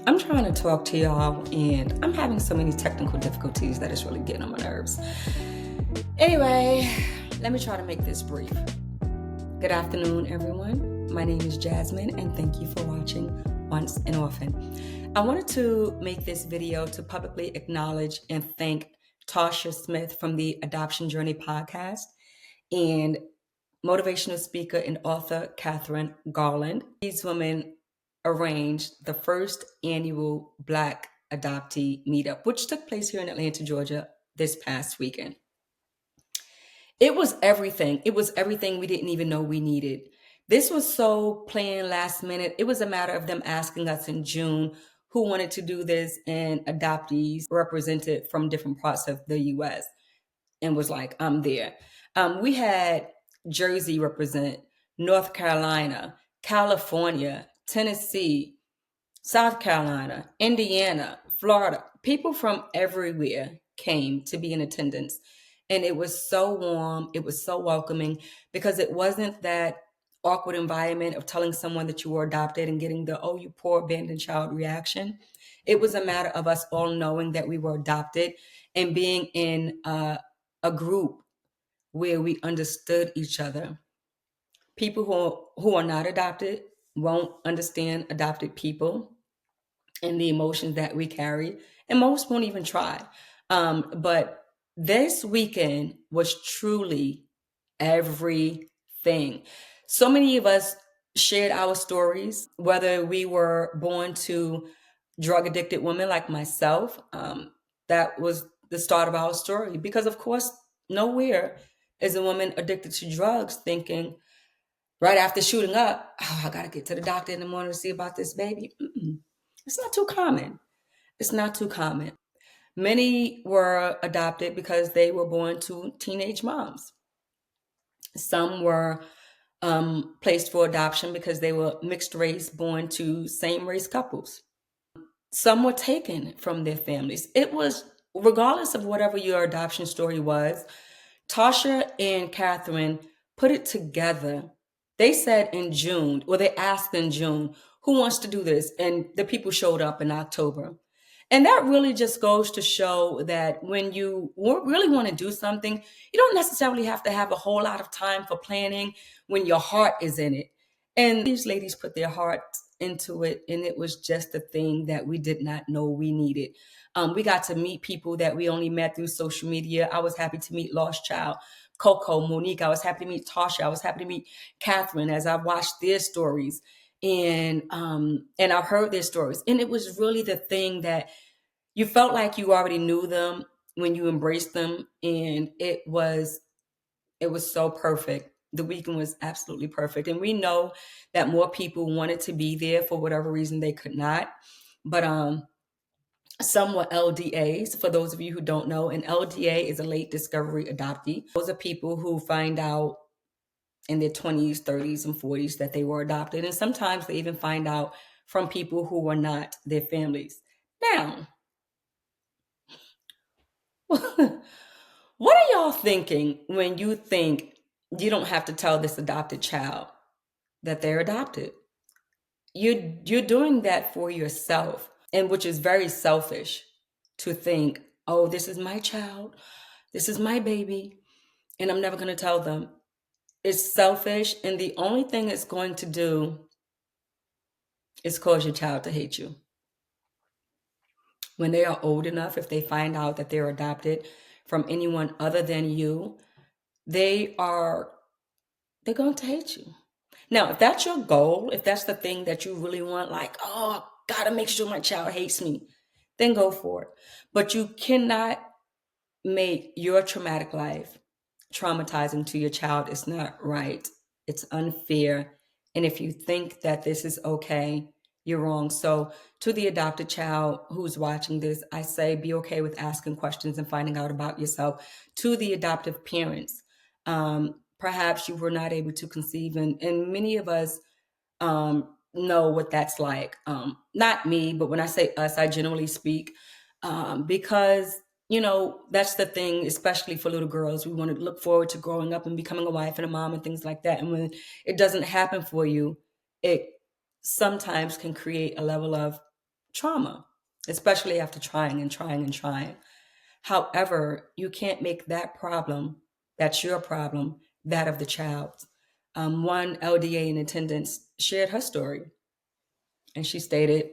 I'm trying to talk to y'all, and I'm having so many technical difficulties that it's really getting on my nerves. Anyway, let me try to make this brief. Good afternoon, everyone. My name is Jasmine, and thank you for watching Once and Often. I wanted to make this video to publicly acknowledge and thank Tasha Smith from the Adoption Journey podcast and motivational speaker and author Catherine Garland. These women arranged the first annual Black Adoptee Meetup, which took place here in Atlanta, Georgia this past weekend. It was everything. It was everything we didn't even know we needed. This was so planned last minute. It was a matter of them asking us in June who wanted to do this, and adoptees represented from different parts of the US and was like, I'm there. We had Jersey represent, North Carolina, California, Tennessee, South Carolina, Indiana, Florida. People from everywhere came to be in attendance. And it was so warm. It was so welcoming because it wasn't that awkward environment of telling someone that you were adopted and getting the, oh, you poor abandoned child reaction. It was a matter of us all knowing that we were adopted and being in a group where we understood each other. People who are not adopted won't understand adopted people and the emotions that we carry, and most won't even try. But this weekend was truly everything. So many of us shared our stories, whether we were born to drug addicted women like myself. That was the start of our story because, of course, nowhere is a woman addicted to drugs thinking right after shooting up, oh, I got to get to the doctor in the morning to see about this baby. It's not too common. It's not too common. Many were adopted because they were born to teenage moms. Some were placed for adoption because they were mixed race, born to same race couples. Some were taken from their families. It was, regardless of whatever your adoption story was, Tasha and Catherine put it together. They said in June, or they asked in June, who wants to do this? And the people showed up in October. And that really just goes to show that when you really want to do something, you don't necessarily have to have a whole lot of time for planning when your heart is in it. And these ladies put their hearts into it, and it was just the thing that we did not know we needed. We got to meet people that we only met through social media. I was happy to meet Lost Child, Coco, Monique. I was happy to meet Tasha. I was happy to meet Catherine as I watched their stories and I heard their stories. And it was really the thing that you felt like you already knew them when you embraced them, and it was so perfect. The weekend was absolutely perfect. And we know that more people wanted to be there for whatever reason they could not. But some were LDAs, for those of you who don't know. An LDA is a late discovery adoptee. Those are people who find out in their 20s, 30s, and 40s that they were adopted. And sometimes they even find out from people who were not their families. Now, what are y'all thinking when you think you don't have to tell this adopted child that they're adopted? You're doing that for yourself, and which is very selfish to think, oh, this is my child, this is my baby, and I'm never going to tell them. It's selfish, and the only thing it's going to do is cause your child to hate you. When they are old enough, if they find out that they're adopted from anyone other than you, they're going to hate you. Now, if that's your goal, if that's the thing that you really want, like, oh, gotta make sure my child hates me, then go for it. But you cannot make your traumatic life traumatizing to your child. It's not right. It's unfair. And if you think that this is okay, you're wrong. So to the adopted child who's watching this, I say be okay with asking questions and finding out about yourself. To the adoptive parents, perhaps you were not able to conceive, and many of us know what that's like. Not me, but when I say us, I generally speak, because that's the thing, especially for little girls. We want to look forward to growing up and becoming a wife and a mom and things like that. And when it doesn't happen for you, it sometimes can create a level of trauma, especially after trying and trying and trying. However, you can't make that problem, that's your problem, that of the child. One LDA in attendance shared her story, and she stated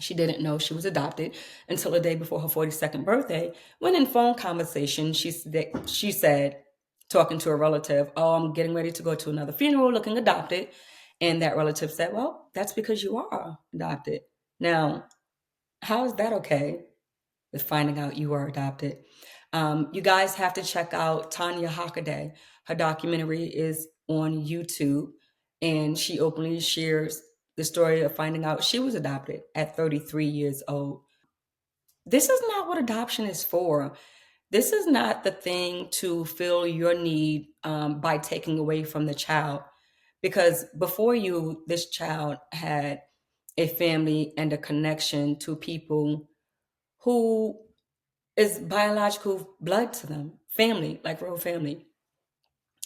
she didn't know she was adopted until the day before her 42nd birthday, when in phone conversation, she said, talking to a relative, "Oh, I'm getting ready to go to another funeral looking adopted." And that relative said, "Well, that's because you are adopted." Now, how is that okay with finding out you are adopted? You guys have to check out Tanya Hockaday. Her documentary is on YouTube, and she openly shares the story of finding out she was adopted at 33 years old. This is not what adoption is for. This is not the thing to fill your need by taking away from the child. Because before you, this child had a family and a connection to people who is biological blood to them, family, like real family.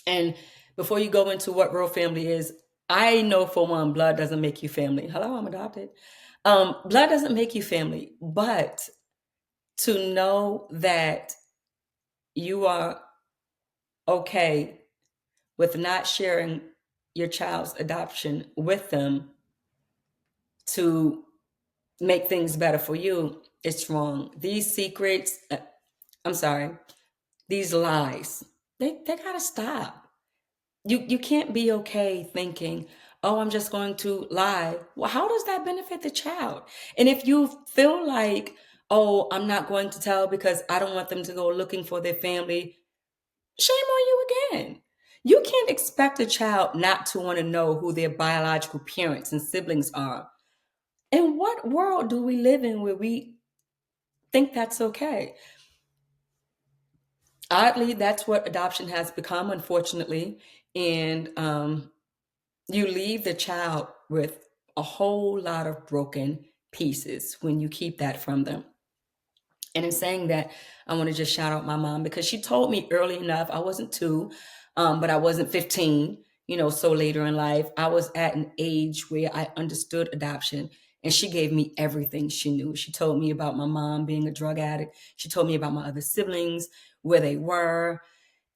And before you go into what real family is, I know for one, blood doesn't make you family. Hello, I'm adopted. Blood doesn't make you family, but to know that you are okay with not sharing your child's adoption with them to make things better for you, it's wrong. These secrets, I'm sorry, these lies, they gotta stop. You can't be okay thinking, "Oh, I'm just going to lie." Well, how does that benefit the child? And if you feel like, "Oh, I'm not going to tell because I don't want them to go looking for their family," shame on you again. You can't expect a child not to want to know who their biological parents and siblings are. In what world do we live in where we think that's okay? Oddly, that's what adoption has become, unfortunately. And you leave the child with a whole lot of broken pieces when you keep that from them. And in saying that, I want to just shout out my mom because she told me early enough. I wasn't two, but I wasn't 15, so later in life, I was at an age where I understood adoption. And she gave me everything she knew. She told me about my mom being a drug addict. She told me about my other siblings, where they were.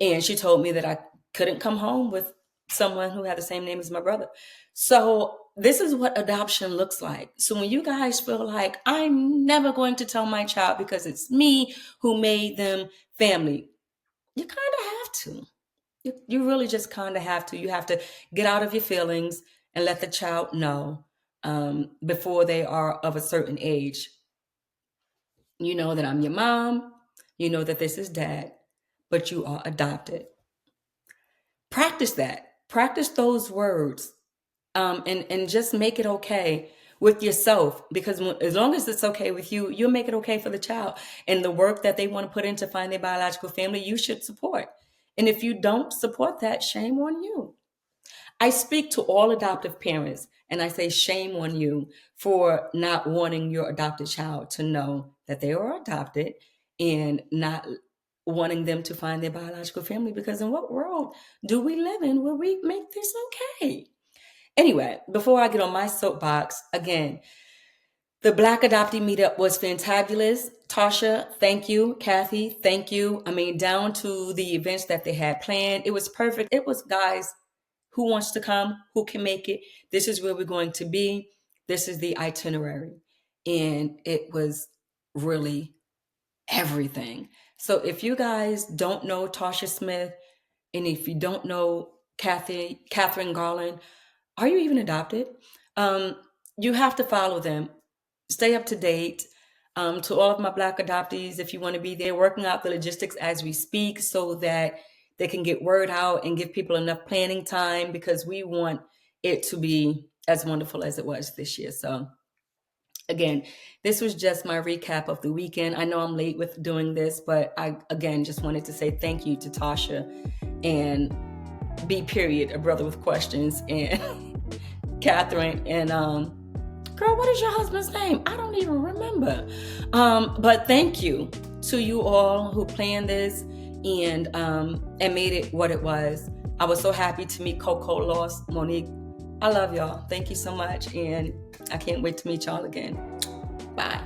And she told me that I couldn't come home with someone who had the same name as my brother. So this is what adoption looks like. So when you guys feel like, "I'm never going to tell my child because it's me who made them family," you kind of have to. You really just kind of have to. You have to get out of your feelings and let the child know before they are of a certain age. You know that I'm your mom. You know that this is dad, but you are adopted. Practice that. Practice those words, and just make it okay with yourself. Because as long as it's okay with you, you'll make it okay for the child. And the work that they want to put in to find their biological family, you should support. And if you don't support that, shame on you. I speak to all adoptive parents and I say, shame on you for not wanting your adopted child to know that they are adopted and not wanting them to find their biological family. Because in what world do we live in where we make this okay? Anyway, before I get on my soapbox, again, the Black Adoptee Meetup was fantabulous. Tasha, thank you. Kathy, thank you. I mean, down to the events that they had planned. It was perfect. It was, guys, who wants to come? Who can make it? This is where we're going to be. This is the itinerary. And it was really everything. So if you guys don't know Tasha Smith, and if you don't know Catherine Garland, are you even adopted? You have to follow them. Stay up to date. To all of my Black adoptees, if you want to be there, working out the logistics as we speak so that they can get word out and give people enough planning time, because we want it to be as wonderful as it was this year. So again, this was just my recap of the weekend. I know I'm late with doing this, but I, again, just wanted to say thank you to Tasha and B. Period, a brother with questions, and Catherine, and girl, what is your husband's name? I don't even remember. But thank you to you all who planned this and made it what it was. I was so happy to meet Coco Lost, Monique I love y'all. Thank you so much. And I can't wait to meet y'all again. Bye.